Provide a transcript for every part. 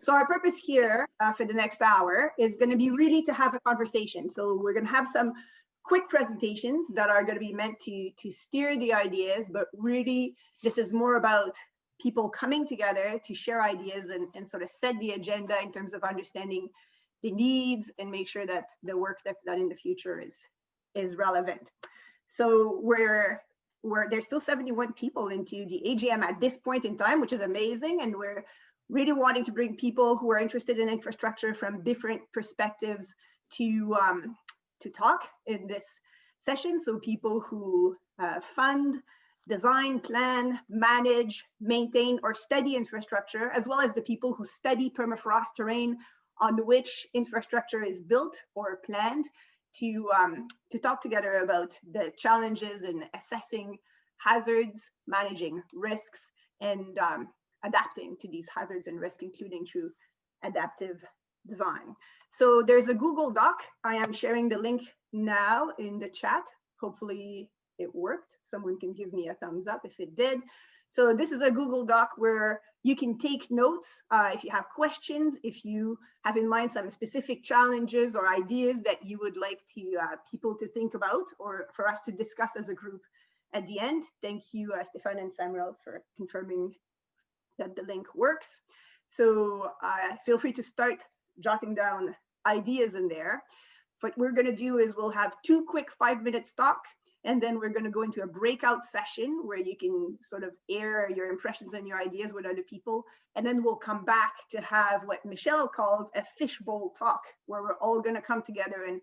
So our purpose here for the next hour is going to be really to have a conversation. So we're going to have some quick presentations that are going to be meant to steer the ideas, but really this is more about people coming together to share ideas and sort of set the agenda in terms of understanding the needs and make sure that the work that's done in the future is relevant. So there's still 71 people into the AGM at this point in time, which is amazing, and we're really wanting to bring people who are interested in infrastructure from different perspectives to talk in this session. So people who fund, design, plan, manage, maintain, or study infrastructure, as well as the people who study permafrost terrain on which infrastructure is built or planned, to talk together about the challenges in assessing hazards, managing risks, and adapting to these hazards and risks, including through adaptive design. So there's a Google Doc. I am sharing the link now in the chat. Hopefully it worked. Someone can give me a thumbs up if it did. So this is a Google Doc where you can take notes if you have questions, if you have in mind some specific challenges or ideas that you would like to people to think about or for us to discuss as a group at the end. Thank you, Stefan and Samuel, for confirming that the link works. So feel free to start jotting down ideas in there. What we're going to do is we'll have 2 quick 5-minute talk, and then we're going to go into a breakout session where you can sort of air your impressions and your ideas with other people. And then we'll come back to have what Michelle calls a fishbowl talk, where we're all going to come together and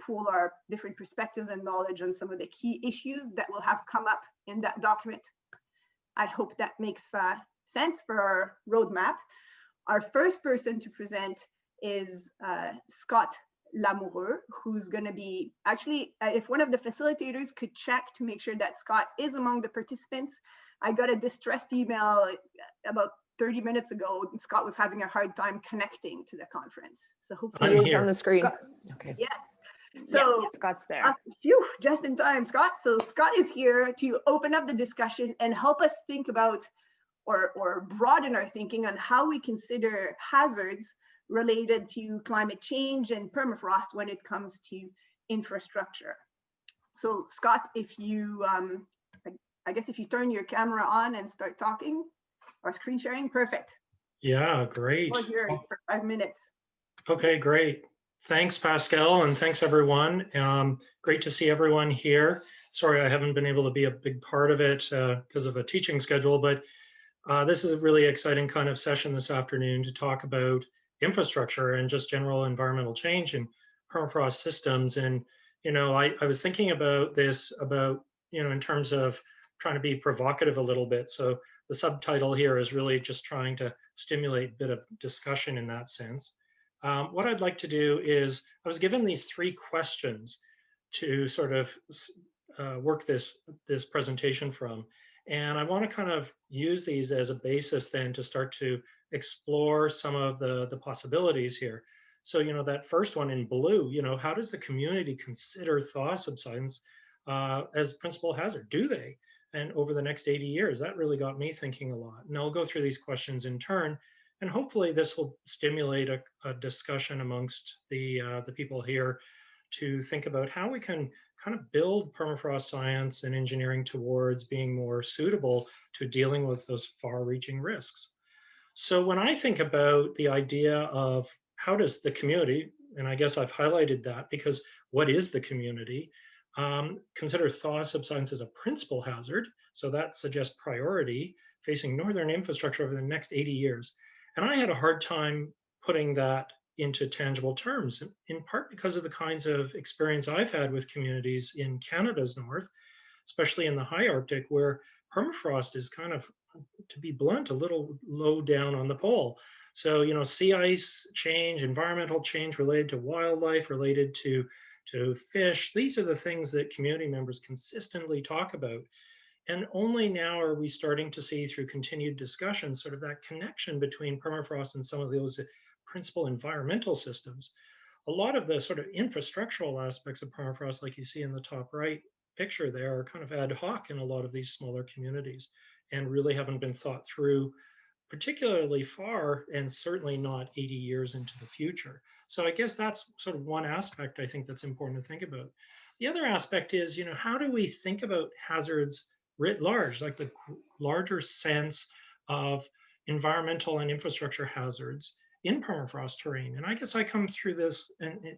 pool our different perspectives and knowledge on some of the key issues that will have come up in that document. I hope that makes sense for our roadmap. Our first person to present is Scott Lamoureux, who's going to be actually, if one of the facilitators could check to make sure that Scott is among the participants. I got a distressed email about 30 minutes ago, and Scott was having a hard time connecting to the conference. So hopefully he's on the screen. Scott, okay. Yes. So yeah, Scott's there. Phew, just in time, Scott. So Scott is here to open up the discussion and help us think about or broaden our thinking on how we consider hazards related to climate change and permafrost when it comes to infrastructure. So Scott, if you, I guess if you turn your camera on and start talking or screen sharing, perfect. Yeah, great. The floor is yours for 5 minutes. Okay, great. Thanks, Pascale, and thanks everyone. Great to see everyone here. Sorry, I haven't been able to be a big part of it because of a teaching schedule, but this is a really exciting kind of session this afternoon to talk about infrastructure and just general environmental change in permafrost systems. And, you know, I was thinking about this in terms of trying to be provocative a little bit. So the subtitle here is really just trying to stimulate a bit of discussion in that sense. What I'd like to do is, I was given these 3 questions to sort of work this presentation from. And I want to kind of use these as a basis then to start to explore some of the possibilities here. So, you know, that first one in blue, you know, how does the community consider thaw subsidence as principal hazard? Do they? And over the next 80 years, that really got me thinking a lot. And I'll go through these questions in turn, and hopefully this will stimulate a discussion amongst the people here to think about how we can kind of build permafrost science and engineering towards being more suitable to dealing with those far-reaching risks. So when I think about the idea of how does the community, and I guess I've highlighted that because what is the community, consider thaw subsidence as a principal hazard, so that suggests priority facing northern infrastructure over the next 80 years. And I had a hard time putting that into tangible terms, in part because of the kinds of experience I've had with communities in Canada's north, especially in the high Arctic, where permafrost is kind of, to be blunt, a little low down on the pole. So, you know, sea ice change, environmental change related to wildlife, related to fish, these are the things that community members consistently talk about. And only now are we starting to see, through continued discussion, sort of that connection between permafrost and some of those principal environmental systems. A lot of the sort of infrastructural aspects of permafrost, like you see in the top right picture there, are kind of ad hoc in a lot of these smaller communities and really haven't been thought through particularly far, and certainly not 80 years into the future. So I guess that's sort of one aspect I think that's important to think about. The other aspect is, how do we think about hazards writ large, like the larger sense of environmental and infrastructure hazards in permafrost terrain? And I guess I come through this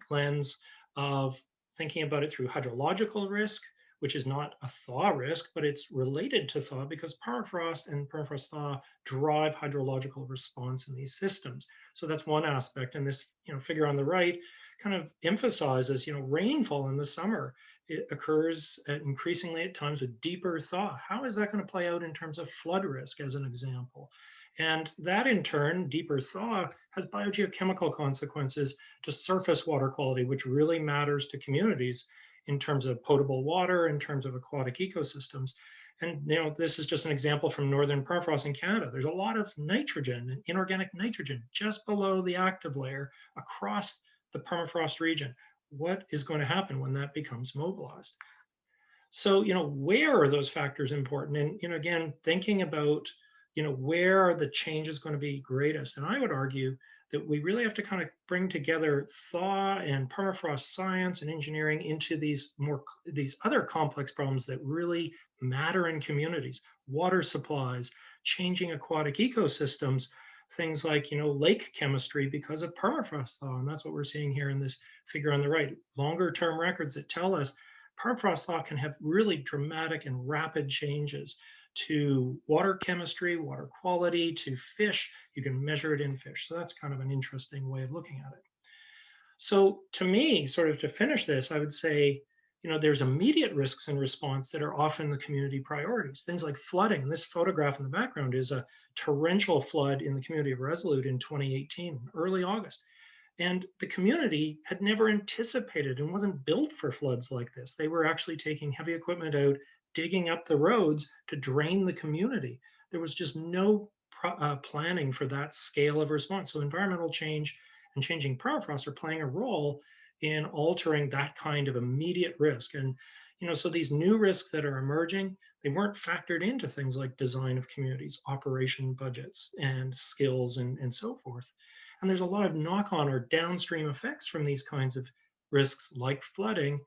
lens of thinking about it through hydrological risk, which is not a thaw risk, but it's related to thaw because permafrost and permafrost thaw drive hydrological response in these systems. So that's one aspect. And this figure on the right kind of emphasizes, rainfall in the summer. It occurs increasingly at times with deeper thaw. How is that going to play out in terms of flood risk, as an example? And that in turn, deeper thaw, has biogeochemical consequences to surface water quality, which really matters to communities in terms of potable water, in terms of aquatic ecosystems. And this is just an example from northern permafrost in Canada. There's a lot of nitrogen, inorganic nitrogen, just below the active layer across the permafrost region. What is going to happen when that becomes mobilized? So, where are those factors important? And, again, thinking about, where are the changes going to be greatest? And I would argue that we really have to kind of bring together thaw and permafrost science and engineering into these other complex problems that really matter in communities: water supplies, changing aquatic ecosystems, things like lake chemistry because of permafrost thaw. And that's what we're seeing here in this figure on the right. Longer term records that tell us permafrost thaw can have really dramatic and rapid changes to water chemistry, water quality, to fish. You can measure it in fish. So that's kind of an interesting way of looking at it. So to me, sort of to finish this, I would say, there's immediate risks in response that are often the community priorities. Things like flooding. This photograph in the background is a torrential flood in the community of Resolute in 2018, early August. And the community had never anticipated and wasn't built for floods like this. They were actually taking heavy equipment out, digging up the roads to drain the community. There was just no planning for that scale of response. So environmental change and changing permafrost are playing a role in altering that kind of immediate risk. And so these new risks that are emerging, they weren't factored into things like design of communities, operation budgets, and skills, and so forth. And there's a lot of knock-on or downstream effects from these kinds of risks, like flooding,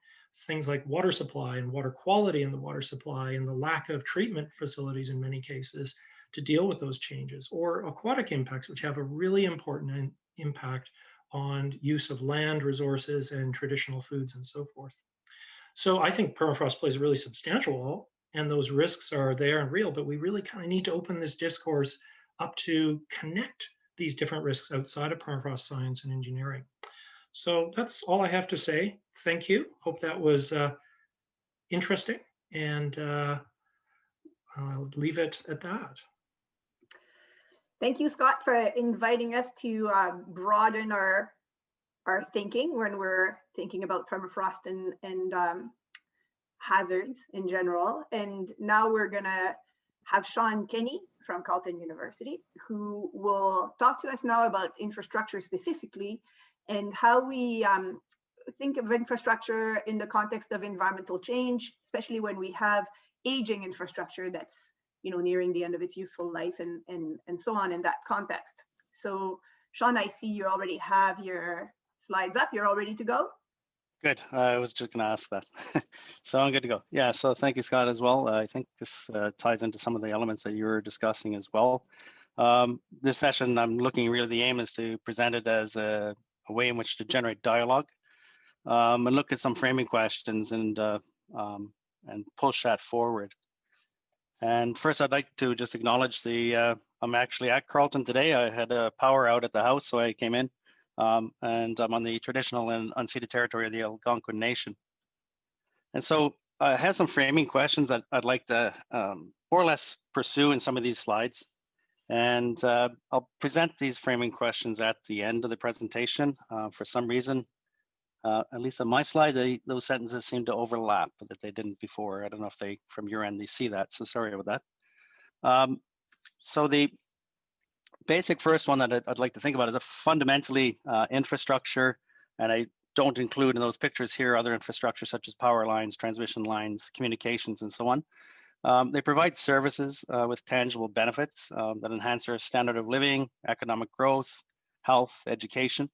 things like water supply and water quality in the water supply, and the lack of treatment facilities in many cases to deal with those changes, or aquatic impacts, which have a really important impact on use of land resources and traditional foods and so forth. So I think permafrost plays a really substantial role, and those risks are there and real, but we really kind of need to open this discourse up to connect these different risks outside of permafrost science and engineering. So that's all I have to say. Thank you. Hope that was interesting, and I'll leave it at that. Thank you, Scott, for inviting us to broaden our thinking when we're thinking about permafrost and hazards in general. And now we're gonna have Shawn Kenney from Carleton University, who will talk to us now about infrastructure specifically and how we think of infrastructure in the context of environmental change, especially when we have aging infrastructure that's nearing the end of its useful life and so on in that context. So Shawn, I see you already have your slides up. You're all ready to go? Good. I was just going to ask that. So I'm good to go. Yeah, so thank you, Scott, as well. I think this ties into some of the elements that you were discussing as well. This session, I'm looking, really the aim is to present it as a way in which to generate dialogue and look at some framing questions and push that forward. And first, I'd like to just acknowledge I'm actually at Carleton today. I had a power out at the house, so I came in. And I'm on the traditional and unceded territory of the Algonquin Nation. And so I have some framing questions that I'd like to more or less pursue in some of these slides. And I'll present these framing questions at the end of the presentation. For some reason, at least on my slide, those sentences seem to overlap, but that they didn't before. I don't know if they, from your end, they see that, so sorry about that. So the basic first one that I'd like to think about is a fundamentally infrastructure, and I don't include in those pictures here other infrastructure such as power lines, transmission lines, communications, and so on. They provide services with tangible benefits that enhance our standard of living, economic growth, health, education.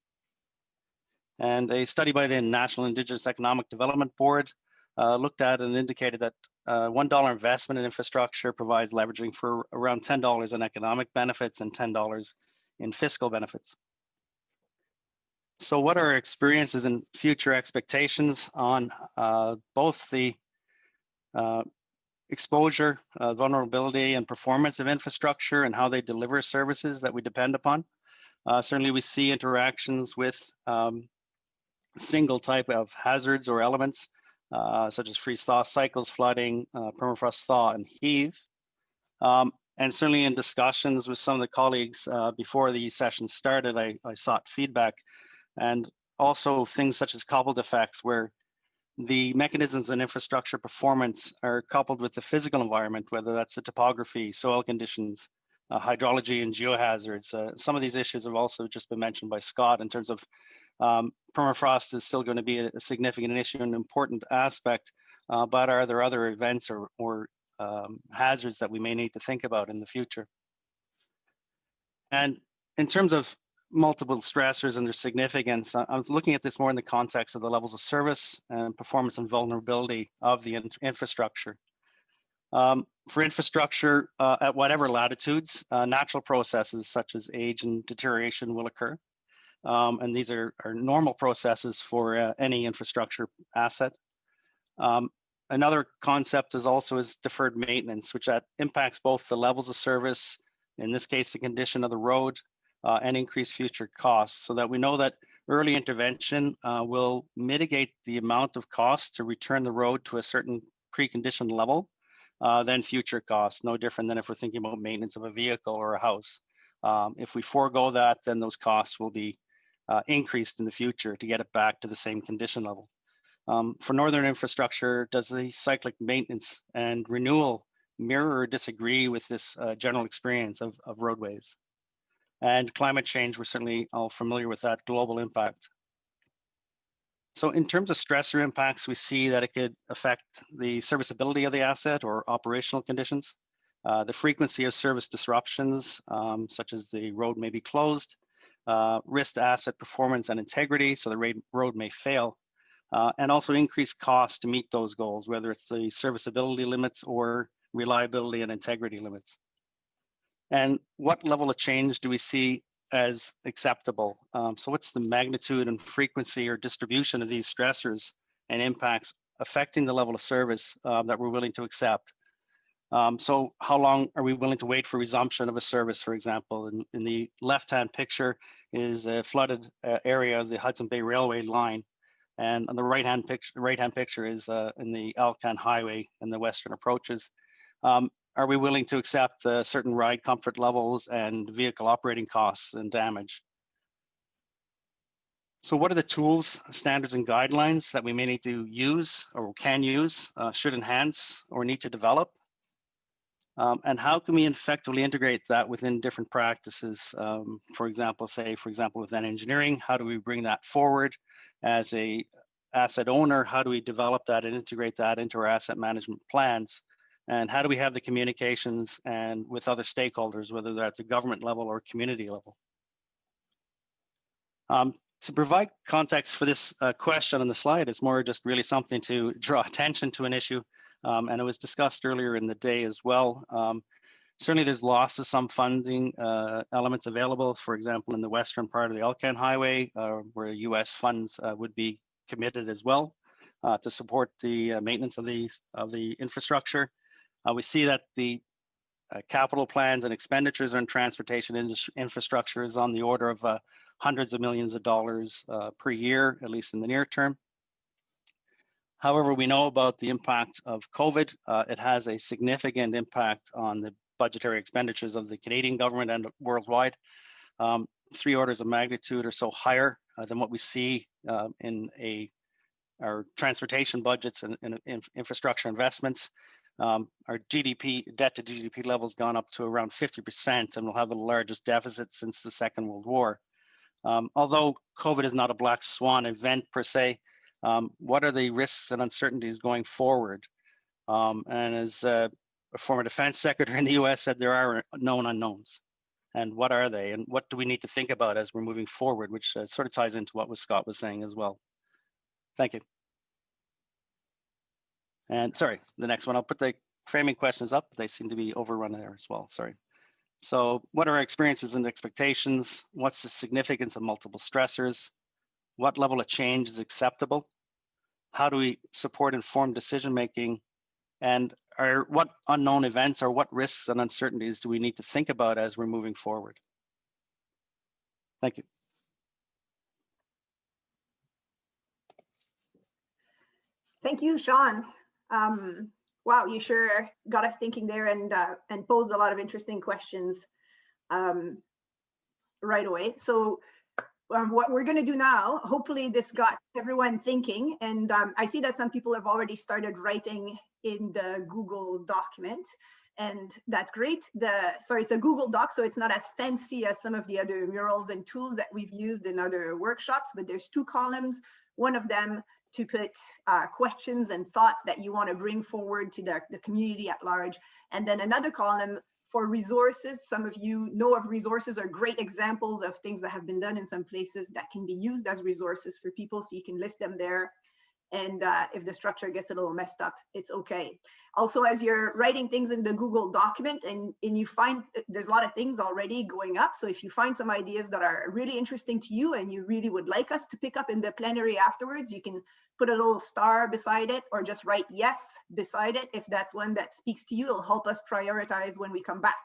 And a study by the National Indigenous Economic Development Board looked at and indicated that $1 investment in infrastructure provides leveraging for around $10 in economic benefits and $10 in fiscal benefits. So what are our experiences and future expectations on both the exposure, vulnerability, and performance of infrastructure and how they deliver services that we depend upon? Certainly we see interactions with single type of hazards or elements, such as freeze-thaw cycles, flooding, permafrost thaw, and heave. And certainly in discussions with some of the colleagues before the session started, I sought feedback, and also things such as coupled effects, where the mechanisms and infrastructure performance are coupled with the physical environment, whether that's the topography, soil conditions, hydrology, and geohazards. Some of these issues have also just been mentioned by Scott in terms of permafrost is still going to be a significant issue and an important aspect, but are there other events or hazards that we may need to think about in the future? And in terms of multiple stressors and their significance, I'm looking at this more in the context of the levels of service and performance and vulnerability of the infrastructure. For infrastructure at whatever latitudes, natural processes such as age and deterioration will occur. And these are normal processes for any infrastructure asset. Another concept is deferred maintenance, which impacts both the levels of service, in this case, the condition of the road, and increase future costs, so that we know that early intervention will mitigate the amount of cost to return the road to a certain preconditioned level than future costs, no different than if we're thinking about maintenance of a vehicle or a house. If we forego that, then those costs will be increased in the future to get it back to the same condition level. For northern infrastructure, does the cyclic maintenance and renewal mirror or disagree with this general experience of roadways? And climate change, we're certainly all familiar with that global impact. So in terms of stressor impacts, we see that it could affect the serviceability of the asset or operational conditions, the frequency of service disruptions, such as the road may be closed, risk to asset performance and integrity, so the road may fail, and also increased costs to meet those goals, whether it's the serviceability limits or reliability and integrity limits. And what level of change do we see as acceptable? So what's the magnitude and frequency or distribution of these stressors and impacts affecting the level of service that we're willing to accept? So how long are we willing to wait for resumption of a service, for example? In the left-hand picture is a flooded area of the Hudson Bay Railway line. And on the right-hand picture is in the Alcan Highway and the western approaches. Are we willing to accept certain ride comfort levels and vehicle operating costs and damage? So what are the tools, standards, and guidelines that we may need to use or can use, should enhance or need to develop? And how can we effectively integrate that within different practices? For example, within engineering, how do we bring that forward? As a asset owner, how do we develop that and integrate that into our asset management plans? And how do we have the communications and with other stakeholders, whether they're at the government level or community level? To provide context for this question on the slide, it's more just really something to draw attention to an issue. And it was discussed earlier in the day as well. Certainly there's loss of some funding elements available, for example, in the western part of the Alcan Highway, where US funds would be committed as well to support the maintenance of the infrastructure. We see that the capital plans and expenditures on transportation infrastructure is on the order of hundreds of millions of dollars per year, at least in the near term. However, we know about the impact of COVID. It has a significant impact on the budgetary expenditures of the Canadian government and worldwide. 3 orders of magnitude or so higher than what we see in our transportation budgets and infrastructure investments. Our GDP, debt to GDP levels gone up to around 50%, and we'll have the largest deficit since the Second World War. Although COVID is not a black swan event per se, what are the risks and uncertainties going forward? And as former defense secretary in the US said there are known unknowns. And what are they? And what do we need to think about as we're moving forward, which sort of ties into what Scott was saying as well. Thank you. And sorry, the next one, I'll put the framing questions up. They seem to be overrun there as well, sorry. So what are our experiences and expectations? What's the significance of multiple stressors? What level of change is acceptable? How do we support informed decision-making? And what unknown events or what risks and uncertainties do we need to think about as we're moving forward? Thank you. Thank you, Shawn. Wow, you sure got us thinking there and posed a lot of interesting questions right away. So what we're going to do now, hopefully this got everyone thinking, and I see that some people have already started writing in the Google document, and that's great. Sorry, it's a Google Doc, so it's not as fancy as some of the other murals and tools that we've used in other workshops, but there's 2 columns, one of them to put questions and thoughts that you want to bring forward to the community at large. And then another column for resources. Some of you know of resources or great examples of things that have been done in some places that can be used as resources for people, so you can list them there. And if the structure gets a little messed up, it's okay. Also, as you're writing things in the Google document and you find there's a lot of things already going up. So if you find some ideas that are really interesting to you and you really would like us to pick up in the plenary afterwards, you can put a little star beside it or just write yes beside it. If that's one that speaks to you, it'll help us prioritize when we come back.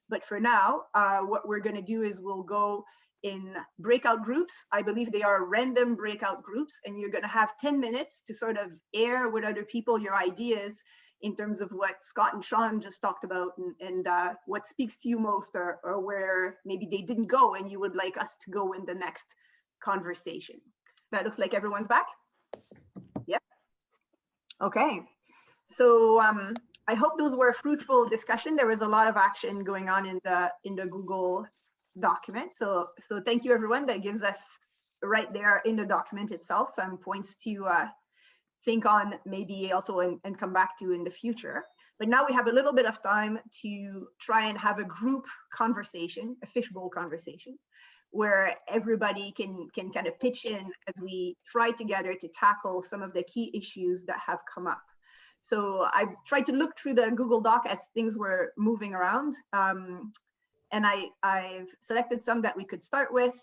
But for now, what we're going to do is we'll go in breakout groups. I believe they are random breakout groups, and you're going to have 10 minutes to sort of air with other people your ideas in terms of what Scott and Shawn just talked about, and what speaks to you most, or where maybe they didn't go and you would like us to go in the next conversation. That looks like everyone's back. Yeah. Okay. So I hope those were a fruitful discussion. There was a lot of action going on in the Google document. So thank you, everyone. That gives us right there in the document itself some points to think on, maybe also and come back to in the future. But now we have a little bit of time to try and have a group conversation, a fishbowl conversation, where everybody can kind of pitch in as we try together to tackle some of the key issues that have come up. So I've tried to look through the Google Doc as things were moving around. And I've selected some that we could start with.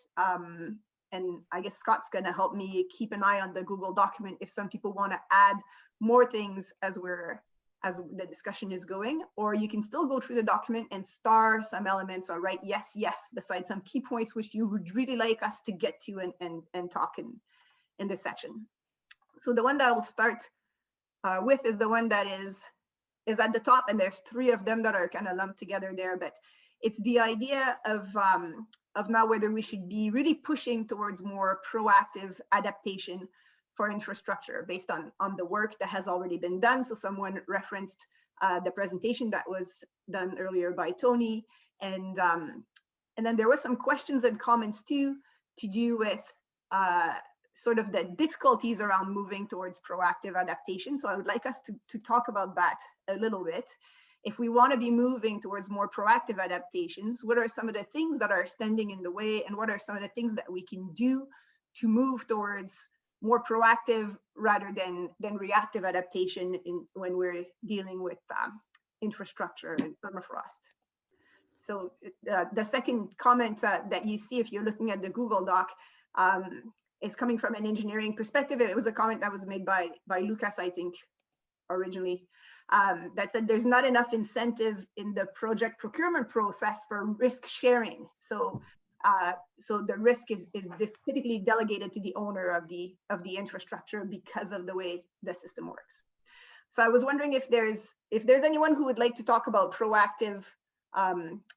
And I guess Scott's going to help me keep an eye on the Google document if some people want to add more things as the discussion is going. Or you can still go through the document and star some elements or write yes, yes, beside some key points which you would really like us to get to and talk in this section. So the one that I will start with is the one that is at the top, and there's 3 of them that are kind of lumped together there, but it's the idea of now whether we should be really pushing towards more proactive adaptation for infrastructure based on the work that has already been done. So someone referenced the presentation that was done earlier by Tony, and then there were some questions and comments too to do with sort of the difficulties around moving towards proactive adaptation. So I would like us to talk about that a little bit. If we want to be moving towards more proactive adaptations, what are some of the things that are standing in the way, and what are some of the things that we can do to move towards more proactive rather than reactive adaptation when we're dealing with infrastructure and permafrost? So the second comment that you see if you're looking at the Google Doc is coming from an engineering perspective. It was a comment that was made by Lucas, I think, originally. That said there's not enough incentive in the project procurement process for risk sharing. So the risk is typically delegated to the owner of the infrastructure because of the way the system works. So I was wondering if there's anyone who would like to talk about proactive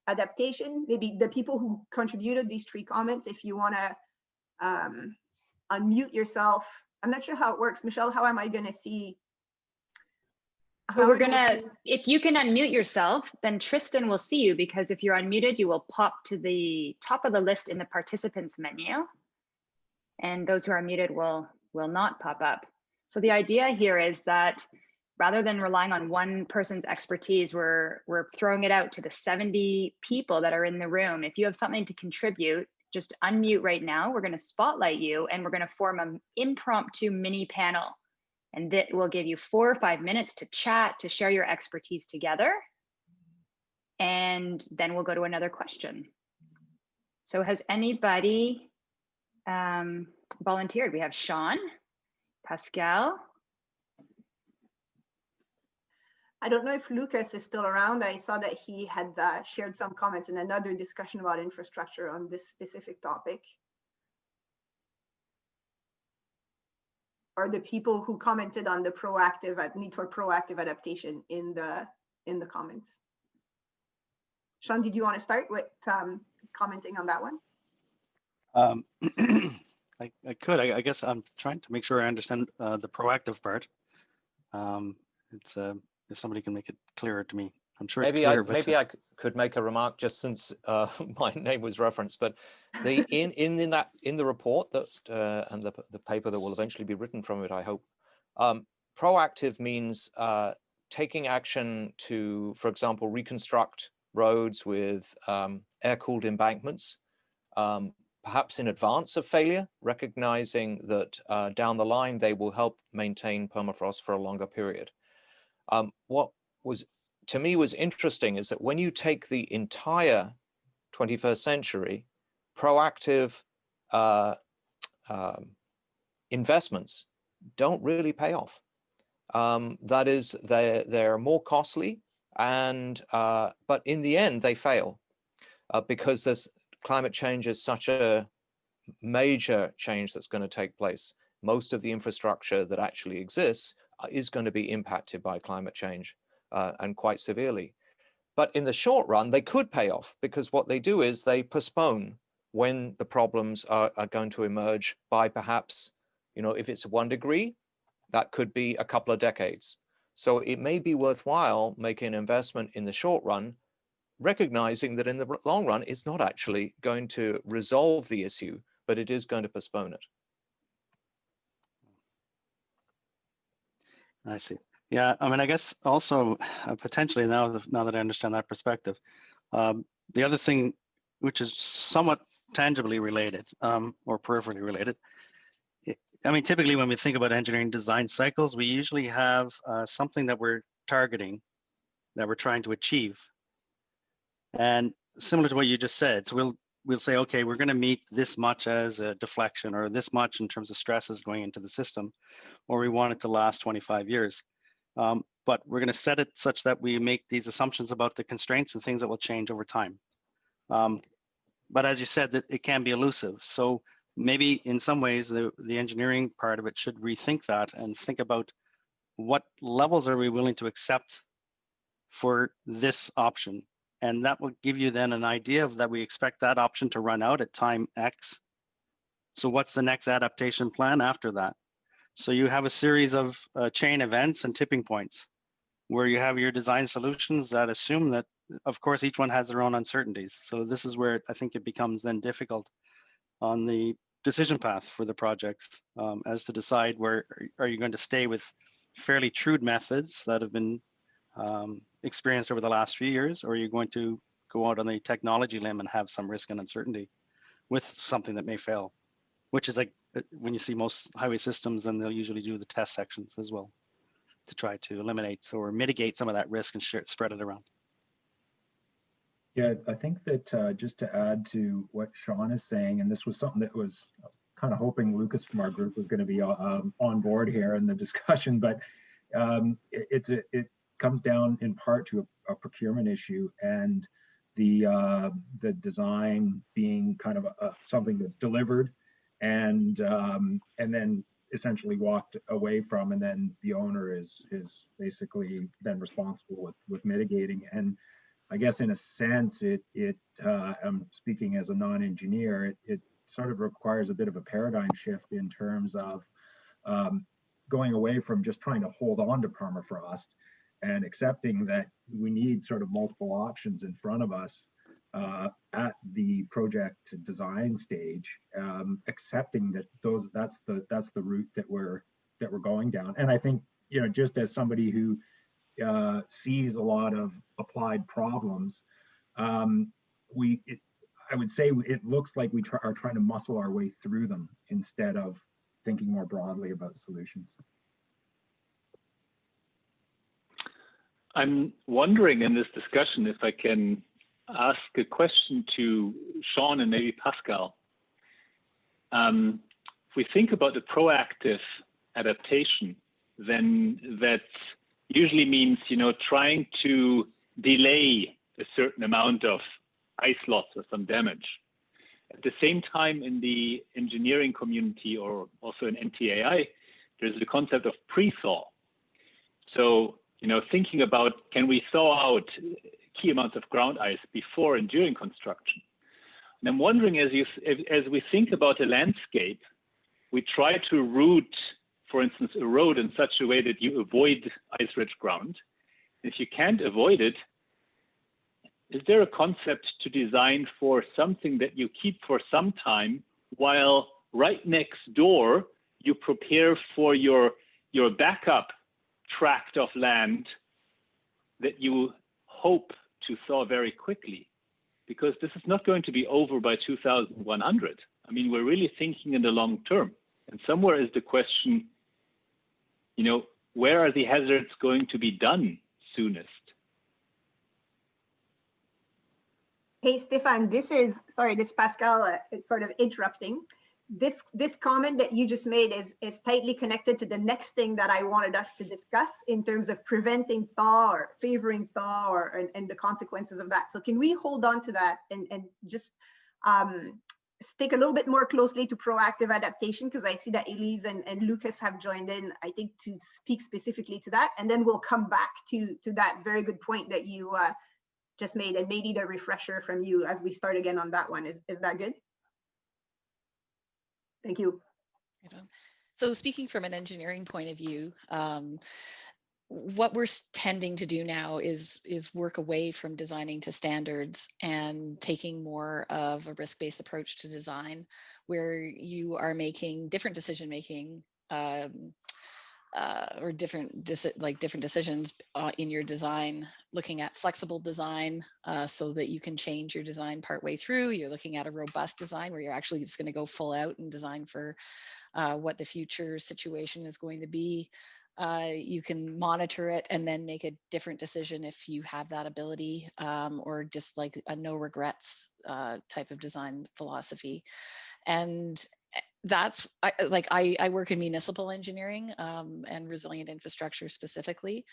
adaptation, maybe the people who contributed these 3 comments, if you want to unmute yourself. I'm not sure how it works. Michelle, how am I going to see? If you can unmute yourself, then Tristan will see you, because if you're unmuted, you will pop to the top of the list in the participants menu, and those who are muted will not pop up. So the idea here is that rather than relying on one person's expertise, we're throwing it out to the 70 people that are in the room. If you have something to contribute, just unmute right now. We're going to spotlight you and we're going to form an impromptu mini panel. And that will give you 4 or 5 minutes to chat, to share your expertise together. And then we'll go to another question. So has anybody volunteered? We have Shawn, Pascale. I don't know if Lucas is still around. I saw that he had shared some comments in another discussion about infrastructure on this specific topic. Or the people who commented on the need for proactive adaptation in the comments. Shawn, did you want to start with commenting on that one? I could. I guess I'm trying to make sure I understand the proactive part. If somebody can make it clearer to me. I'm sure it's clear. Maybe I could make a remark just since my name was referenced. But in the report that and the paper that will eventually be written from it, I hope, proactive means taking action to, for example, reconstruct roads with air-cooled embankments, perhaps in advance of failure, recognizing that down the line they will help maintain permafrost for a longer period. What was to me was interesting is that when you take the entire 21st century, proactive investments don't really pay off. That is, they're more costly, and but in the end they fail because this climate change is such a major change that's going to take place. Most of the infrastructure that actually exists is going to be impacted by climate change and quite severely. But in the short run, they could pay off because what they do is they postpone when the problems are going to emerge by perhaps, if it's 1 degree, that could be a couple of decades. So it may be worthwhile making an investment in the short run, recognizing that in the long run, it's not actually going to resolve the issue, but it is going to postpone it. I see. Yeah, I mean, I guess also potentially now that I understand that perspective, the other thing which is somewhat tangibly related or peripherally related, I mean, typically when we think about engineering design cycles, we usually have something that we're targeting, that we're trying to achieve. And similar to what you just said, so we'll say, okay, we're going to meet this much as a deflection or this much in terms of stresses going into the system, or we want it to last 25 years. But we're going to set it such that we make these assumptions about the constraints and things that will change over time. But as you said, that it can be elusive. So maybe in some ways, the engineering part of it should rethink that and think about what levels are we willing to accept for this option. And that will give you then an idea of that we expect that option to run out at time X. So what's the next adaptation plan after that? So you have a series of chain events and tipping points where you have your design solutions that assume that, of course, each one has their own uncertainties. So this is where I think it becomes then difficult on the decision path for the projects as to decide where are you going to stay with fairly true methods that have been experienced over the last few years, or are you going to go out on the technology limb and have some risk and uncertainty with something that may fail, which is like when you see most highway systems, then they'll usually do the test sections as well to try to eliminate or mitigate some of that risk and spread it around. Yeah, I think that just to add to what Shawn is saying, and this was something that was kind of hoping Lucas from our group was going to be on board here in the discussion, but it comes down in part to a procurement issue, and the design being kind of something that's delivered and then essentially walked away from, and then the owner is basically then responsible with mitigating. And I guess in a sense, I'm speaking as a non-engineer, it sort of requires a bit of a paradigm shift in terms of going away from just trying to hold on to permafrost and accepting that we need sort of multiple options in front of us at the project design stage, accepting that that's the route that we're going down. And I think you know, just as somebody who sees a lot of applied problems, I would say it looks like we are trying to muscle our way through them instead of thinking more broadly about solutions. I'm wondering in this discussion if I can ask a question to Shawn and maybe Pascale. If we think about the proactive adaptation, then that usually means, you know, trying to delay a certain amount of ice loss or some damage. At the same time, in the engineering community or also in NTAI, there's the concept of pre-thaw. So, you know, thinking about, can we thaw out key amounts of ground ice before and during construction? And I'm wondering, as we think about a landscape, we try to route, for instance, a road in such a way that you avoid ice-rich ground. If you can't avoid it, is there a concept to design for something that you keep for some time while right next door you prepare for your backup tract of land that you hope to thaw very quickly? Because this is not going to be over by 2100. I mean, we're really thinking in the long term. And somewhere is the question, you know, where are the hazards going to be done soonest? Hey, Stefan, this is Pascale sort of interrupting. This comment that you just made is tightly connected to the next thing that I wanted us to discuss in terms of preventing thaw or favoring thaw and the consequences of that. So can we hold on to that and just stick a little bit more closely to proactive adaptation, because I see that Elise and Lucas have joined in, I think, to speak specifically to that. And then we'll come back to that very good point that you just made, and maybe the refresher from you as we start again on that one. Is that good? Thank you. So speaking from an engineering point of view, what we're tending to do now is work away from designing to standards and taking more of a risk-based approach to design, where you are making different decision-making or different decisions in your design, looking at flexible design so that you can change your design partway through. You're looking at a robust design where you're actually just going to go full out and design for what the future situation is going to be. You can monitor it and then make a different decision if you have that ability, or just like a no regrets type of design philosophy. And that's I work in municipal engineering and resilient infrastructure specifically.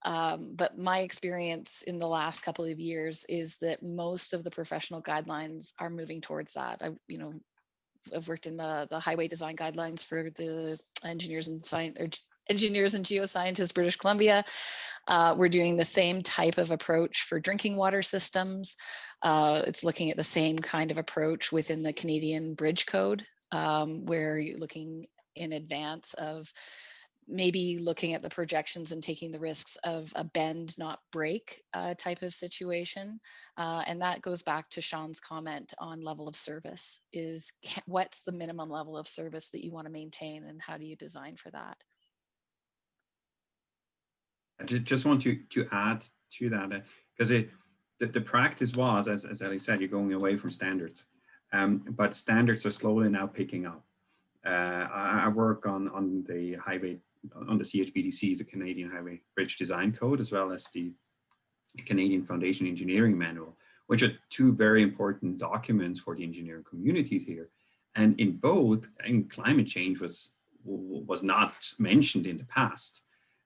But my experience in the last couple of years is that most of the professional guidelines are moving towards that. I've worked in the highway design guidelines for the engineers and geoscientists, British Columbia. We're doing the same type of approach for drinking water systems. It's looking at the same kind of approach within the Canadian Bridge Code, where you're looking in advance of maybe looking at the projections and taking the risks of a bend, not break type of situation. And that goes back to Shawn's comment on level of service, is what's the minimum level of service that you want to maintain and how do you design for that? I just want to add to that, because the practice was, as Ellie said, you're going away from standards, but standards are slowly now picking up. I work on the highway, on the CHBDC, the Canadian Highway Bridge Design Code, as well as the Canadian Foundation Engineering Manual, which are two very important documents for the engineering communities here. And in both, I think climate change was not mentioned in the past.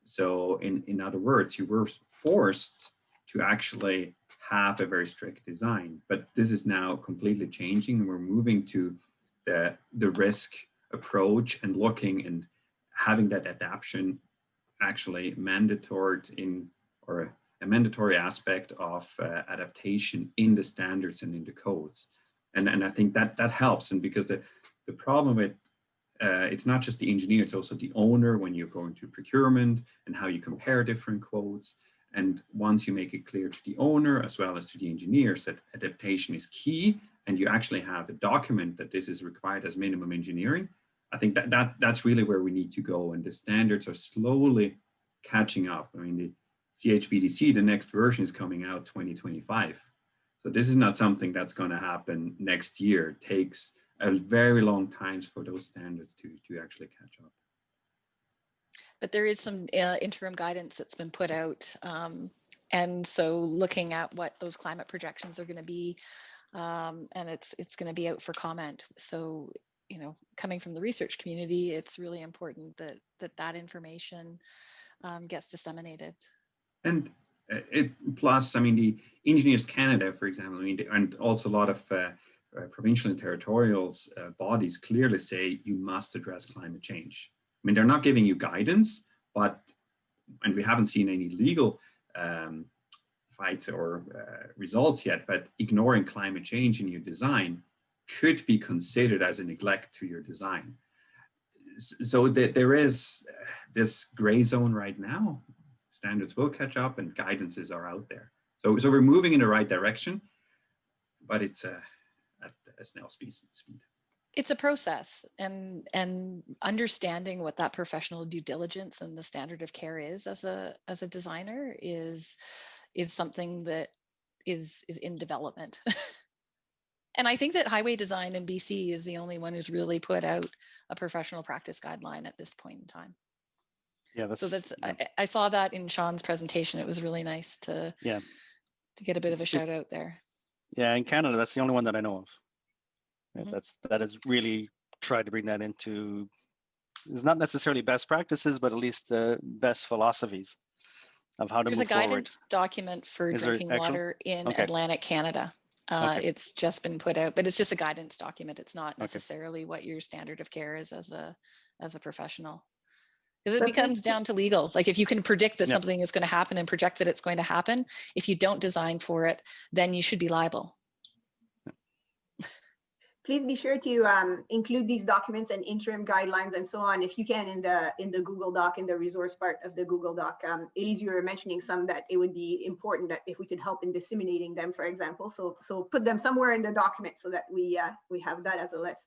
So in other words, you were forced to actually have a very strict design, but this is now completely changing, and we're moving to the risk approach and looking and having that adaptation actually mandatory or a mandatory aspect of adaptation in the standards and in the codes. And I think that helps. And because the problem with it's not just the engineer, it's also the owner when you're going to procurement and how you compare different quotes. And once you make it clear to the owner as well as to the engineers that adaptation is key, and you actually have a document that this is required as minimum engineering, I think that's really where we need to go, and the standards are slowly catching up. I mean, the CHPDC, the next version is coming out 2025. So this is not something that's going to happen next year. It takes a very long time for those standards to actually catch up. But there is some interim guidance that's been put out. And so looking at what those climate projections are going to be, and it's going to be out for comment. So, you know, coming from the research community, it's really important that information gets disseminated. And plus, I mean, the Engineers Canada, for example, I mean, and also a lot of provincial and territorial bodies clearly say you must address climate change. I mean, they're not giving you guidance, but, and we haven't seen any legal fights or results yet, but ignoring climate change in your design could be considered as a neglect to your design. So there is this gray zone right now. Standards will catch up and guidances are out there. So we're moving in the right direction, but it's at a snail speed. It's a process, and understanding what that professional due diligence and the standard of care is as a designer is something that is in development. And I think that highway design in BC is the only one who's really put out a professional practice guideline at this point in time. Yeah, I saw that in Shawn's presentation. It was really nice to get a bit of a shout out there. Yeah, in Canada, that's the only one that I know of. Mm-hmm. That has really tried to bring that into, it's not necessarily best practices, but at least the best philosophies of how to move forward. There's a guidance document for drinking water in Atlantic Canada. It's just been put out, but it's just a guidance document. It's not necessarily what your standard of care is as a professional. Because it becomes down to legal. Like if you can predict that something is going to happen and project that it's going to happen, if you don't design for it, then you should be liable. Please be sure to include these documents and interim guidelines and so on, if you can, in the Google Doc, in the resource part of the Google Doc. Elise, you were mentioning some that it would be important that if we could help in disseminating them, for example. So put them somewhere in the document so that we have that as a list.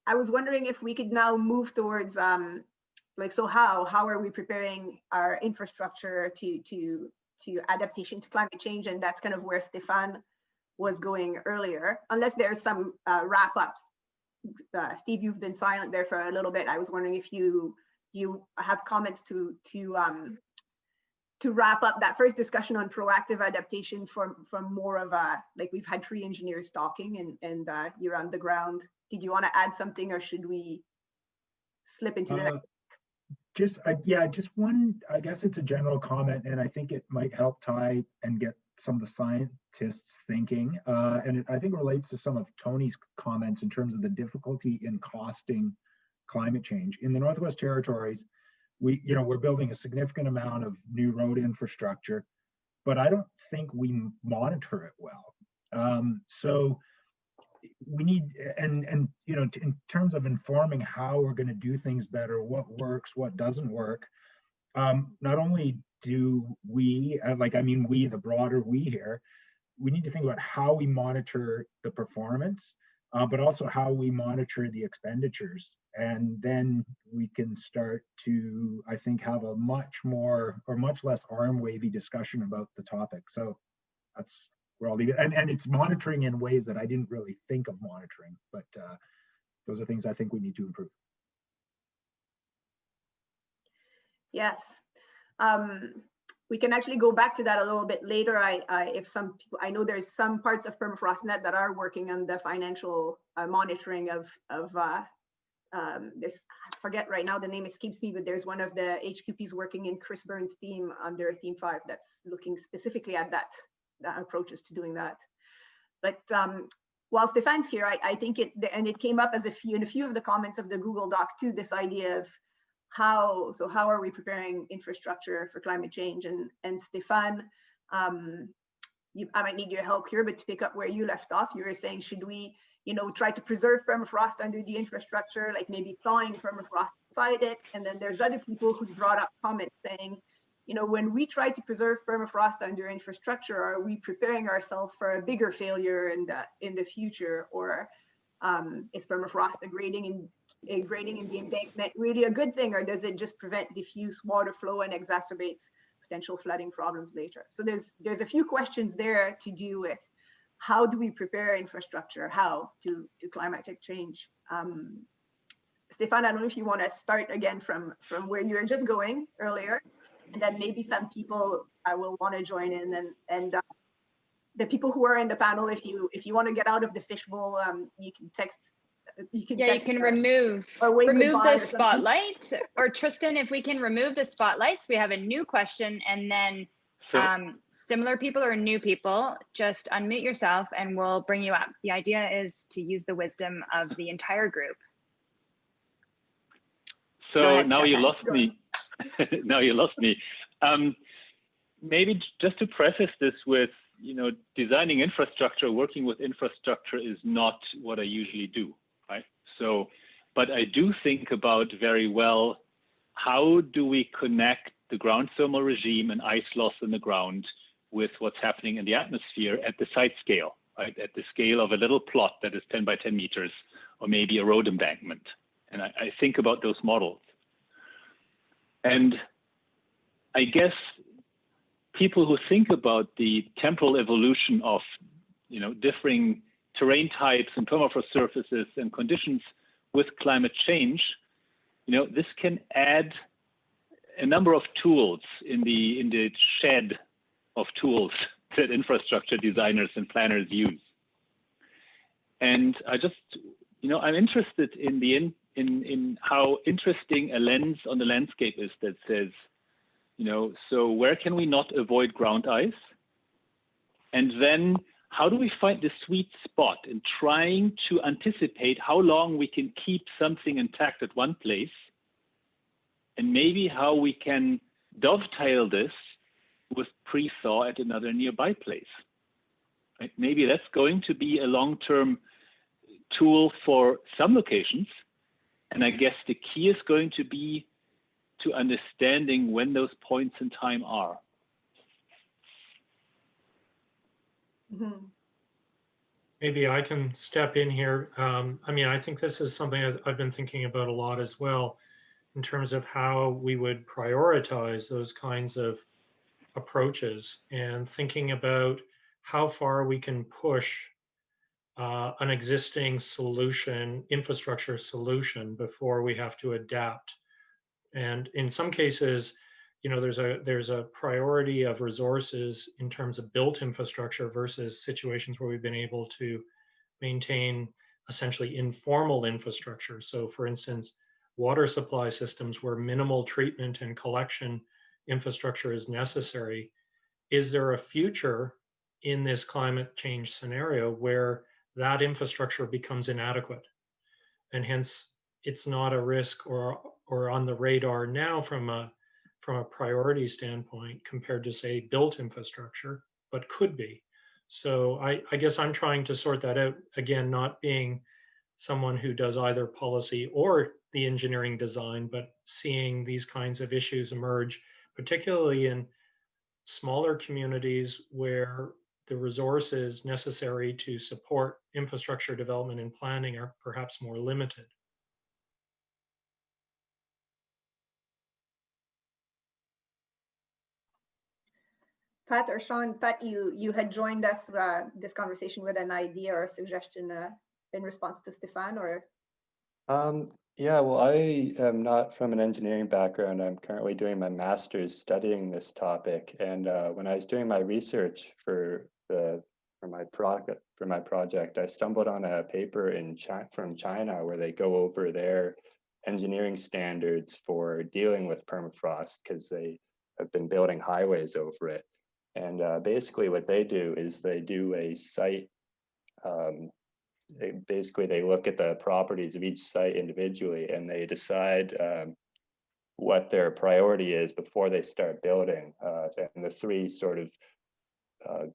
I was wondering if we could now move towards so how are we preparing our infrastructure to adaptation to climate change? And that's kind of where Stefan was going earlier, unless there's some wrap up. Steve, you've been silent there for a little bit. I was wondering if you have comments to wrap up that first discussion on proactive adaptation from more of a, like, we've had 3 engineers talking and you're on the ground. Did you want to add something, or should we slip into the next? Just one, I guess it's a general comment, and I think it might help tie and get some of the scientists thinking. And I think it relates to some of Tony's comments in terms of the difficulty in costing climate change. In the Northwest Territories, we're building a significant amount of new road infrastructure, but I don't think we monitor it well. So we need, and in terms of informing how we're going to do things better, what works, what doesn't work, not only do we, we, the broader we here, we need to think about how we monitor the performance, but also how we monitor the expenditures. And then we can start to, I think, have a much less arm-wavy discussion about the topic. So that's where I'll leave it. And it's monitoring in ways that I didn't really think of monitoring, but those are things I think we need to improve. Yes. We can actually go back to that a little bit later. If some people, I know there's some parts of PermafrostNet that are working on the financial monitoring of this. I forget right now, the name escapes me, but there's one of the HQPs working in Chris Burns' team under Theme 5 that's looking specifically at that approaches to doing that. But while Stefan's here, I think it came up as in a few of the comments of the Google Doc too, this idea of how are we preparing infrastructure for climate change? And Stefan, I might need your help here, but to pick up where you left off, you were saying, should we, try to preserve permafrost under the infrastructure, like maybe thawing permafrost inside it? And then there's other people who brought up comments saying, when we try to preserve permafrost under infrastructure, are we preparing ourselves for a bigger failure in the future? Or Is permafrost degrading in the embankment really a good thing, or does it just prevent diffuse water flow and exacerbates potential flooding problems later? So there's a few questions there to do with how do we prepare infrastructure, how to climatic change. Stefan, I don't know if you want to start again from where you were just going earlier, and then maybe some people will want to join in, and the people who are in the panel, if you want to get out of the fishbowl, you can text. You can remove the spotlight. Or Tristan, if we can remove the spotlights, we have a new question, and then similar people or new people, just unmute yourself and we'll bring you up. The idea is to use the wisdom of the entire group. So now you lost me. Now you lost me. Maybe just to preface this with, designing infrastructure, working with infrastructure is not what I usually do, right? So, but I do think about very well, how do we connect the ground thermal regime and ice loss in the ground with what's happening in the atmosphere at the site scale, right? At the scale of a little plot that is 10 by 10 meters, or maybe a road embankment. And I think about those models. And I guess people who think about the temporal evolution of, differing terrain types and permafrost surfaces and conditions with climate change, this can add a number of tools in the shed of tools that infrastructure designers and planners use. And I just, I'm interested in how interesting a lens on the landscape is that says, so where can we not avoid ground ice? And then how do we find the sweet spot in trying to anticipate how long we can keep something intact at one place, and maybe how we can dovetail this with pre-thaw at another nearby place. Right? Maybe that's going to be a long-term tool for some locations. And I guess the key is going to be to understanding when those points in time are. Mm-hmm. Maybe I can step in here. I think this is something I've been thinking about a lot as well, in terms of how we would prioritize those kinds of approaches, and thinking about how far we can push an existing solution, infrastructure solution, before we have to adapt. And in some cases, there's a priority of resources in terms of built infrastructure versus situations where we've been able to maintain essentially informal infrastructure. So for instance, water supply systems where minimal treatment and collection infrastructure is necessary. Is there a future in this climate change scenario where that infrastructure becomes inadequate? And hence it's not a risk or on the radar now from a priority standpoint compared to, say, built infrastructure, but could be. So I guess I'm trying to sort that out, again, not being someone who does either policy or the engineering design, but seeing these kinds of issues emerge, particularly in smaller communities where the resources necessary to support infrastructure development and planning are perhaps more limited. Pat or Shawn, Pat, you had joined us this conversation with an idea or a suggestion in response to Stefan, or? Yeah, well, I am not from an engineering background. I'm currently doing my master's studying this topic, and when I was doing my research for my project, I stumbled on a paper from China where they go over their engineering standards for dealing with permafrost, because they have been building highways over it. And basically what they do is they do a site, they look at the properties of each site individually, and they decide what their priority is before they start building. And the three sort of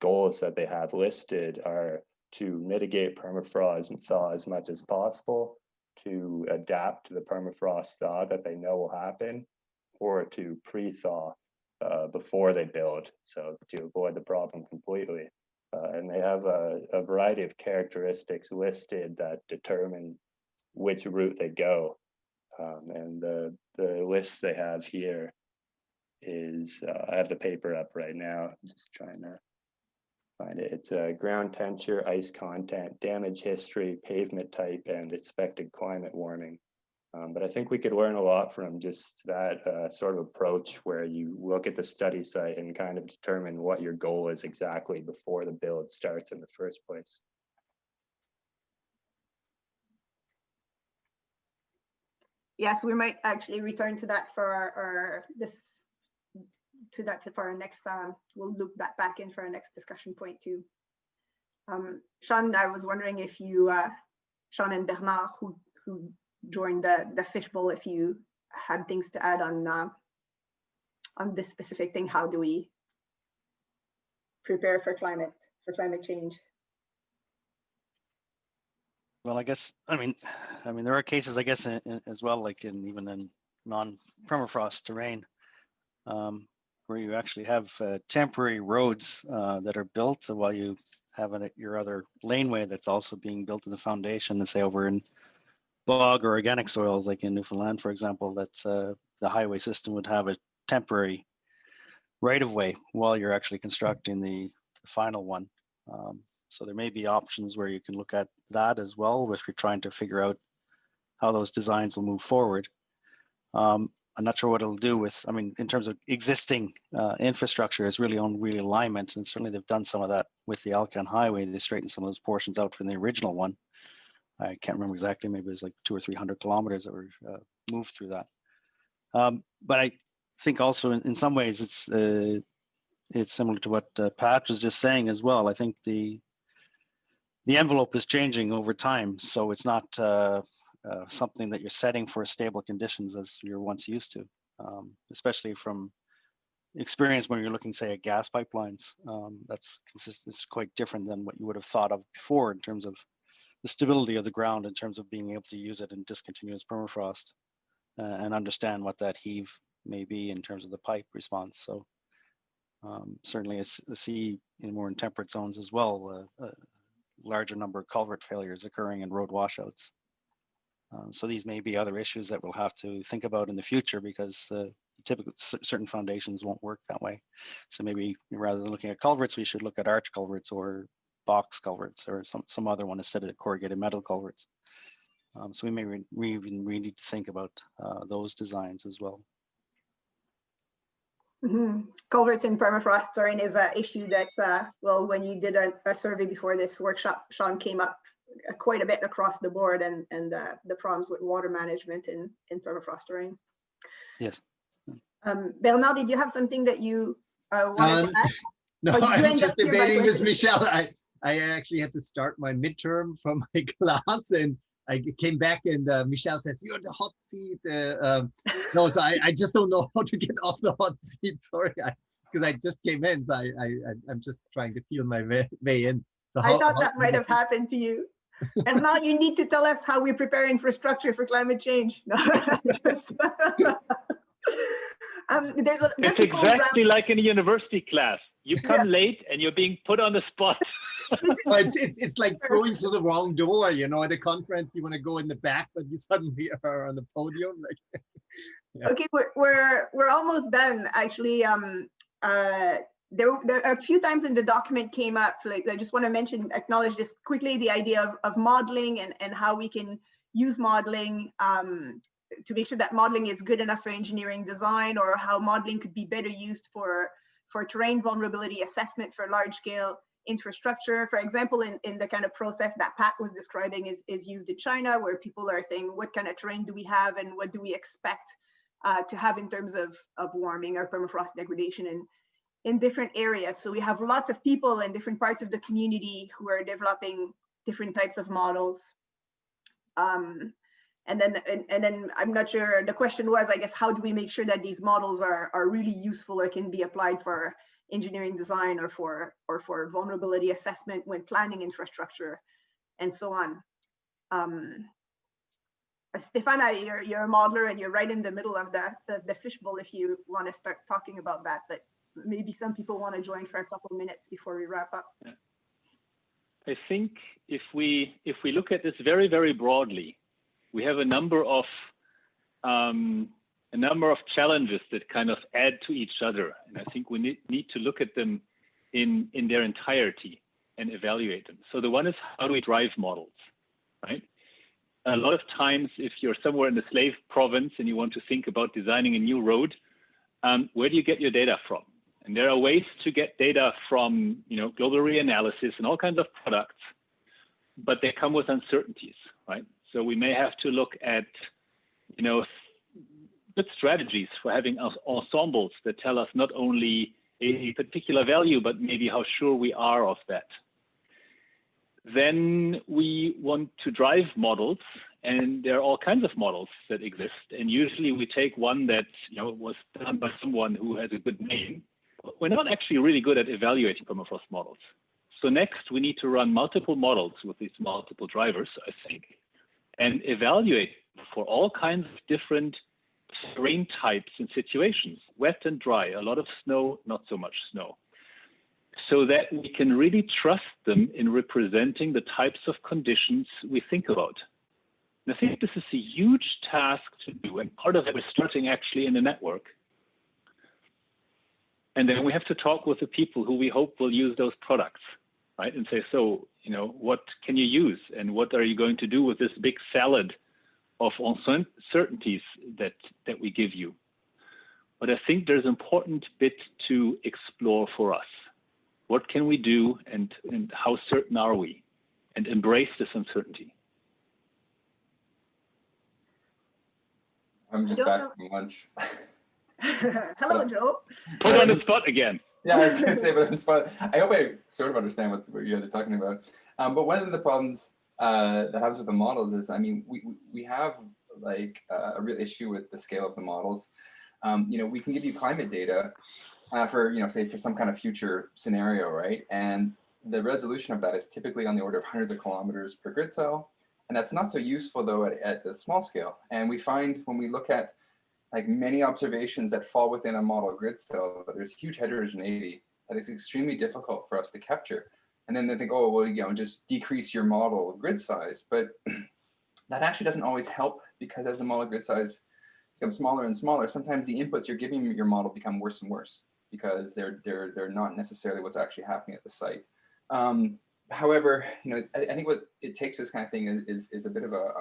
goals that they have listed are to mitigate permafrost and thaw as much as possible, to adapt to the permafrost thaw that they know will happen, or to pre-thaw before they build, so to avoid the problem completely. and they have a variety of characteristics listed that determine which route they go. And the list they have here is, I have the paper up right now. I'm just trying to find it. It's ground temperature, ice content, damage history, pavement type, and expected climate warming. But I think we could learn a lot from just that sort of approach where you look at the study site and kind of determine what your goal is exactly before the build starts in the first place. Yes, we might actually return to that for our next. We'll loop that back in for our next discussion point too. Shawn, I was wondering if you, Shawn and Bernard, who joined the fishbowl, if you had things to add on this specific thing. How do we prepare for climate change? Well, I guess, I mean, there are cases, I guess, as well, like even in non-permafrost terrain, where you actually have temporary roads that are built while you have your other laneway that's also being built in the foundation, let's say over in bog or organic soils, like in Newfoundland, for example, that's the highway system would have a temporary right-of-way while you're actually constructing the final one. So there may be options where you can look at that as well if you're trying to figure out how those designs will move forward. I'm not sure what it'll do with, I mean, in terms of existing infrastructure, it's really on realignment, and certainly they've done some of that with the Alcan Highway. They straightened some of those portions out from the original one. I can't remember exactly, maybe it was like 200 or 300 kilometers that were moved through that. But I think also in some ways it's similar to what Pat was just saying as well. I think the envelope is changing over time, so it's not something that you're setting for stable conditions as you're once used to, especially from experience when you're looking, say, at gas pipelines. That's consistent. It's quite different than what you would have thought of before in terms of the stability of the ground, in terms of being able to use it in discontinuous permafrost and understand what that heave may be in terms of the pipe response. So certainly I see in more temperate zones as well, a larger number of culvert failures occurring in road washouts. So these may be other issues that we'll have to think about in the future, because typically certain foundations won't work that way. So maybe rather than looking at culverts, we should look at arch culverts or box culverts or some other one instead of corrugated metal culverts. So we may even need to think about those designs as well. Mm-hmm. Culverts in permafrost terrain is an issue that, well, when you did a survey before this workshop, Shawn, came up quite a bit across the board, and the problems with water management in permafrost terrain. Yes. Bernard, did you have something that you wanted to add? No, I'm just debating with Michelle. I actually had to start my midterm from my class, and I came back, and Michelle says, "You're the hot seat." No, so I just don't know how to get off the hot seat. Sorry, because I just came in, so I'm just trying to feel my way in. So I thought that might have happened to you. And now you need to tell us how we prepare infrastructure for climate change. It's exactly like in a university class. You come late and you're being put on the spot. It's like going through the wrong door, you know. At a conference, you want to go in the back, but you suddenly are on the podium. Like, yeah. Okay, we're almost done. Actually, there are a few times in the document came up. Like, I just want to acknowledge this quickly, the idea of modeling and how we can use modeling to make sure that modeling is good enough for engineering design, or how modeling could be better used for terrain vulnerability assessment for large scale infrastructure. For example, in the kind of process that Pat was describing is used in China, where people are saying, what kind of terrain do we have and what do we expect to have in terms of warming or permafrost degradation in different areas. So we have lots of people in different parts of the community who are developing different types of models. And then I'm not sure, the question was, I guess, how do we make sure that these models are really useful or can be applied for engineering design or for vulnerability assessment when planning infrastructure and so on. Stefana, you're a modeler and you're right in the middle of the fishbowl if you want to start talking about that, but maybe some people want to join for a couple of minutes before we wrap up. I think if we look at this very, very broadly, we have a number of challenges that kind of add to each other, and I think we need to look at them in their entirety and evaluate them. So the one is, how do we drive models, right? A lot of times, if you're somewhere in the slave province and you want to think about designing a new road, where do you get your data from? And there are ways to get data from, global reanalysis and all kinds of products, but they come with uncertainties, right? So we may have to look at, good strategies for having ensembles that tell us not only a particular value, but maybe how sure we are of that. Then we want to drive models, and there are all kinds of models that exist. And usually we take one that was done by someone who has a good name. But we're not actually really good at evaluating permafrost models. So next we need to run multiple models with these multiple drivers, I think, and evaluate for all kinds of different terrain types and situations, wet and dry, a lot of snow, not so much snow, so that we can really trust them in representing the types of conditions we think about. And I think this is a huge task to do, and part of it we're starting actually in the network. And then we have to talk with the people who we hope will use those products, right? And say, so, what can you use, and what are you going to do with this big salad of uncertainties that we give you? But I think there's an important bit to explore for us. What can we do, and how certain are we? And embrace this uncertainty. I'm just back from lunch. Hello, Joe. Put on the spot again. Yeah, I was going to say, but on the spot. I hope I sort of understand what you guys are talking about. But one of the problems that happens with the models is, we have like a real issue with the scale of the models. We can give you climate data for, say, for some kind of future scenario, right? And the resolution of that is typically on the order of hundreds of kilometers per grid cell. And that's not so useful, though, at the small scale. And we find when we look at like many observations that fall within a model grid cell, there's huge heterogeneity that is extremely difficult for us to capture. And then they think, oh, well, just decrease your model grid size. But that actually doesn't always help, because as the model grid size becomes smaller and smaller, sometimes the inputs you're giving your model become worse and worse, because they're not necessarily what's actually happening at the site. However, I think what it takes for this kind of thing is a bit of a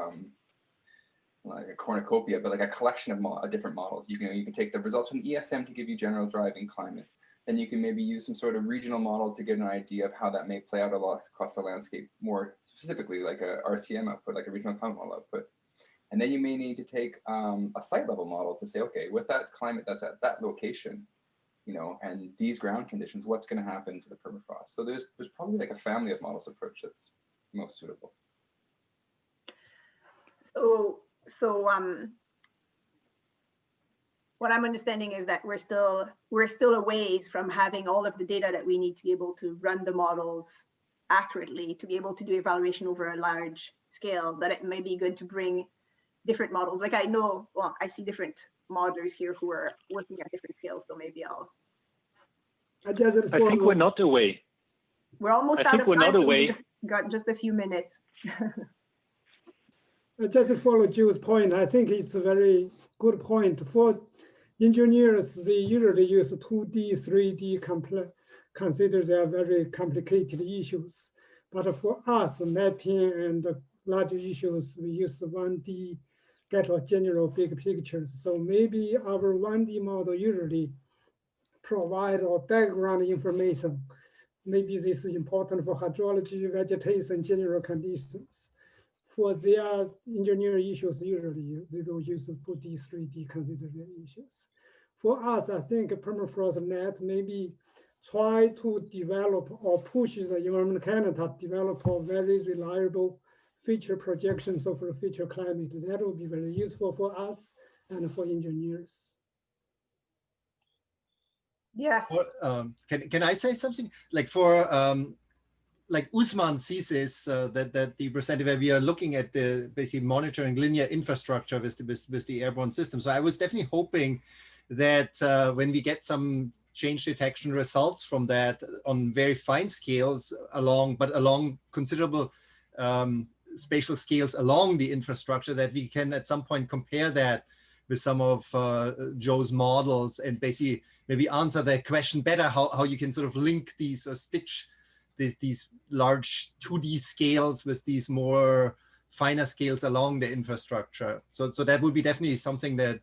like a cornucopia, but like a collection of different models. You can take the results from ESM to give you general driving climate. Then you can maybe use some sort of regional model to get an idea of how that may play out a lot across the landscape, more specifically like a RCM output, like a regional climate model output. And then you may need to take a site level model to say, okay, with that climate that's at that location, and these ground conditions, what's going to happen to the permafrost? So there's probably like a family of models approach that's most suitable. So what I'm understanding is that we're still a ways from having all of the data that we need to be able to run the models accurately, to be able to do evaluation over a large scale. That it may be good to bring different models. Like I see different modelers here who are working at different scales, so maybe I think we're not away. We're almost out of time. Not away. Got just a few minutes. Just to follow Joe's point, I think it's a very good point. For engineers, they usually use 2D, 3D, consider they are very complicated issues. But for us, mapping and large issues, we use 1D, get a general big pictures. So maybe our 1D model usually provide a background information. Maybe this is important for hydrology, vegetation, general conditions. For their engineering issues, usually they will use 2D, 3D, consider their issues. For us, I think PermafrostNet maybe try to develop or push the Environment Canada develop a very reliable feature projections of the future climate. That will be very useful for us and for engineers. Yes. Can I say something? Like for like Usman sees this that the presented where we are looking at the basically monitoring linear infrastructure with the airborne system. So I was definitely hoping that when we get some change detection results from that on very fine scales along considerable spatial scales along the infrastructure, that we can at some point compare that with some of Joe's models and basically maybe answer that question better, how you can sort of link these or stitch these large 2D scales with these more finer scales along the infrastructure. So that would be definitely something that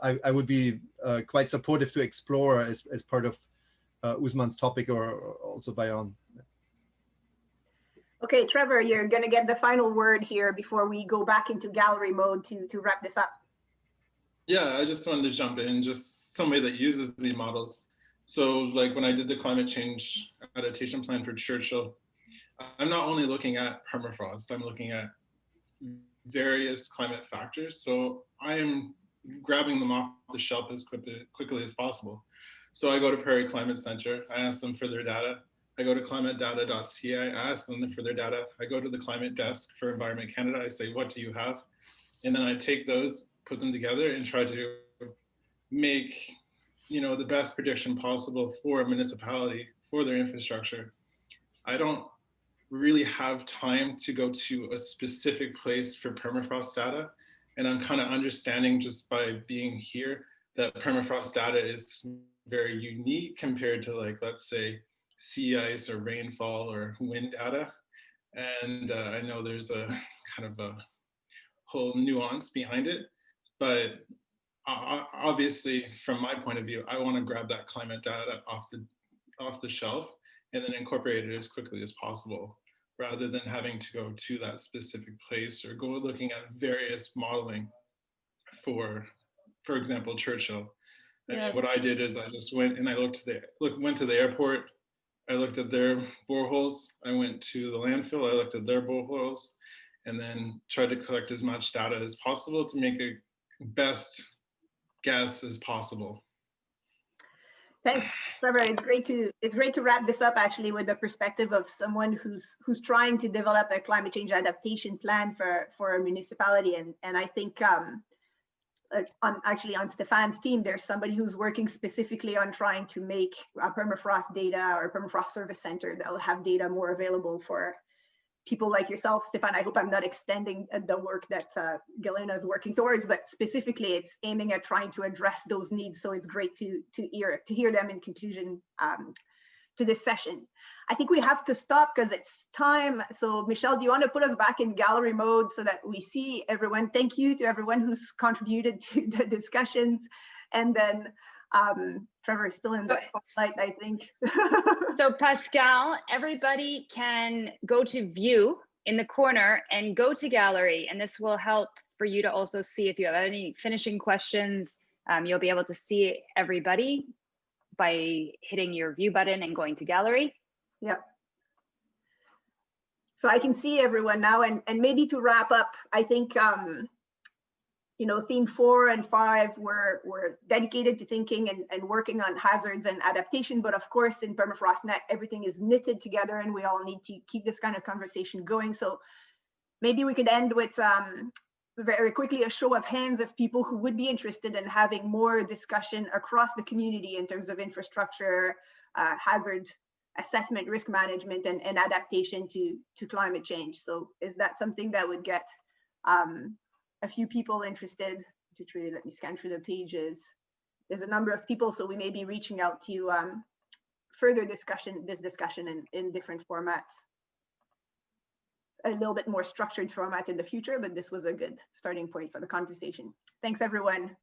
I would be quite supportive to explore as part of Usman's topic, or also Bayan. Okay, Trevor, you're going to get the final word here before we go back into gallery mode to wrap this up. Yeah, I just wanted to jump in, just somebody that uses the models. So like when I did the climate change adaptation plan for Churchill, I'm not only looking at permafrost, I'm looking at various climate factors. So I am grabbing them off the shelf as quickly as possible. So I go to Prairie Climate Center, I ask them for their data. I go to climatedata.ca, I ask them for their data. I go to the climate desk for Environment Canada, I say, what do you have? And then I take those, put them together and try to make, the best prediction possible for a municipality, for their infrastructure. I don't really have time to go to a specific place for permafrost data. And I'm kind of understanding just by being here that permafrost data is very unique compared to, like, let's say, sea ice or rainfall or wind data. And I know there's a kind of a whole nuance behind it, but obviously from my point of view, I want to grab that climate data off the shelf and then incorporate it as quickly as possible, rather than having to go to that specific place or go looking at various modeling for example, Churchill. I mean, what I did is I just went and I went to the airport. I looked at their boreholes. I went to the landfill. I looked at their boreholes, and then tried to collect as much data as possible to make a best guess as possible. Thanks, Trevor. It's great to wrap this up actually with the perspective of someone who's trying to develop a climate change adaptation plan for a municipality, and I think on Stefan's team, there's somebody who's working specifically on trying to make a permafrost data or permafrost service center that will have data more available for people like yourself, Stefan. I hope I'm not extending the work that Galena is working towards, but specifically it's aiming at trying to address those needs. So it's great to hear them in conclusion to this session. I think we have to stop because it's time. So Michelle, do you want to put us back in gallery mode so that we see everyone? Thank you to everyone who's contributed to the discussions. And then Trevor is still in the spotlight, I think. So Pascale, everybody can go to view in the corner and go to gallery. And this will help for you to also see if you have any finishing questions. You'll be able to see everybody by hitting your view button and going to gallery. Yep. So I can see everyone now, and maybe to wrap up, I think theme 4 and 5 were dedicated to thinking and working on hazards and adaptation, but of course in PermafrostNet everything is knitted together and we all need to keep this kind of conversation going. So maybe we could end with very quickly a show of hands of people who would be interested in having more discussion across the community in terms of infrastructure, hazard assessment, risk management, and adaptation to climate change. So is that something that would get a few people interested? Let me scan through the pages. There's a number of people, so we may be reaching out to further this discussion in different formats. A little bit more structured format in the future, but this was a good starting point for the conversation. Thanks, everyone.